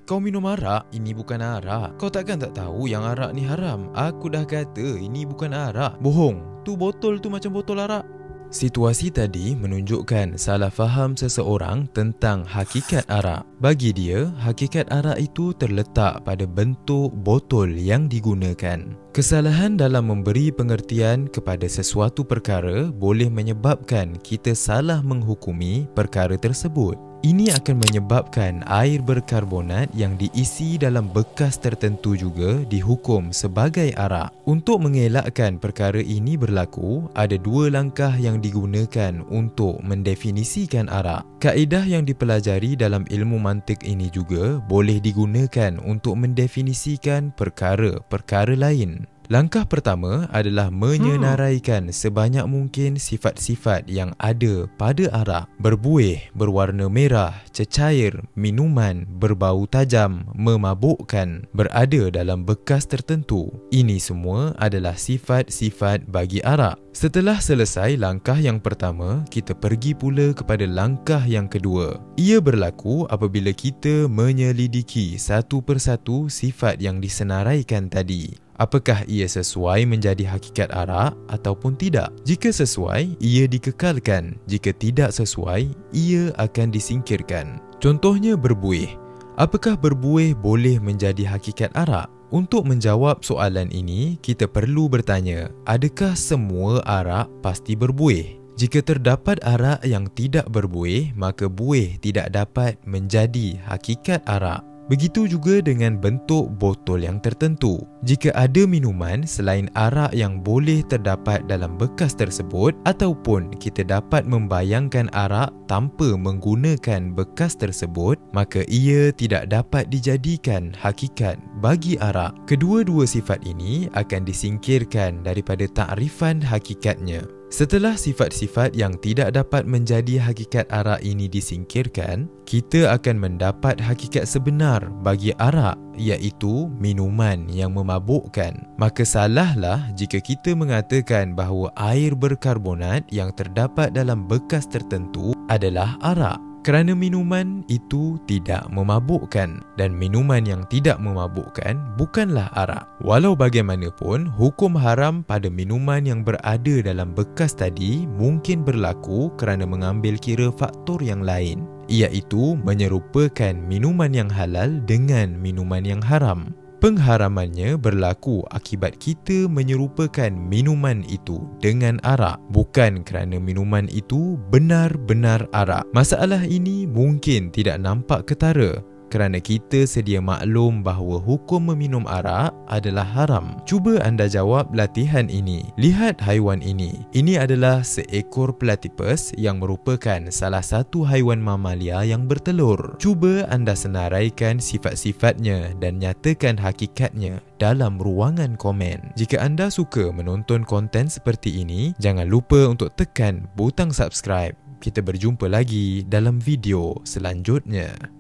Kau minum arak? Ini bukan arak. Kau takkan tak tahu yang arak ni haram? Aku dah kata ini bukan arak. Bohong. Tu botol tu macam botol arak. Situasi tadi menunjukkan salah faham seseorang tentang hakikat arak. Bagi dia, hakikat arak itu terletak pada bentuk botol yang digunakan. Kesalahan dalam memberi pengertian kepada sesuatu perkara boleh menyebabkan kita salah menghukumi perkara tersebut. Ini akan menyebabkan air berkarbonat yang diisi dalam bekas tertentu juga dihukum sebagai arak. Untuk mengelakkan perkara ini berlaku, ada dua langkah yang digunakan untuk mendefinisikan arak. Kaedah yang dipelajari dalam ilmu mantik ini juga boleh digunakan untuk mendefinisikan perkara-perkara lain. Langkah pertama adalah menyenaraikan sebanyak mungkin sifat-sifat yang ada pada arak. Berbuih, berwarna merah, cecair, minuman, berbau tajam, memabukkan, berada dalam bekas tertentu. Ini semua adalah sifat-sifat bagi arak. Setelah selesai langkah yang pertama, kita pergi pula kepada langkah yang kedua. Ia berlaku apabila kita menyelidiki satu persatu sifat yang disenaraikan tadi. Apakah ia sesuai menjadi hakikat arak ataupun tidak? Jika sesuai, ia dikekalkan. Jika tidak sesuai, ia akan disingkirkan. Contohnya berbuih. Apakah berbuih boleh menjadi hakikat arak? Untuk menjawab soalan ini, kita perlu bertanya, adakah semua arak pasti berbuih? Jika terdapat arak yang tidak berbuih, maka buih tidak dapat menjadi hakikat arak. Begitu juga dengan bentuk botol yang tertentu. Jika ada minuman selain arak yang boleh terdapat dalam bekas tersebut, ataupun kita dapat membayangkan arak tanpa menggunakan bekas tersebut, maka ia tidak dapat dijadikan hakikat bagi arak. Kedua-dua sifat ini akan disingkirkan daripada takrifan hakikatnya. Setelah sifat-sifat yang tidak dapat menjadi hakikat arak ini disingkirkan, kita akan mendapat hakikat sebenar bagi arak, iaitu minuman yang memabukkan. Maka salahlah jika kita mengatakan bahawa air berkarbonat yang terdapat dalam bekas tertentu adalah arak. Kerana minuman itu tidak memabukkan, dan minuman yang tidak memabukkan bukanlah arak. Walau bagaimanapun, hukum haram pada minuman yang berada dalam bekas tadi mungkin berlaku kerana mengambil kira faktor yang lain, iaitu menyerupakan minuman yang halal dengan minuman yang haram. Pengharamannya berlaku akibat kita menyerupakan minuman itu dengan arak, bukan kerana minuman itu benar-benar arak. Masalah ini mungkin tidak nampak ketara kerana kita sedia maklum bahawa hukum meminum arak adalah haram. Cuba anda jawab latihan ini. Lihat haiwan ini. Ini adalah seekor platypus yang merupakan salah satu haiwan mamalia yang bertelur. Cuba anda senaraikan sifat-sifatnya dan nyatakan hakikatnya dalam ruangan komen. Jika anda suka menonton konten seperti ini, jangan lupa untuk tekan butang subscribe. Kita berjumpa lagi dalam video selanjutnya.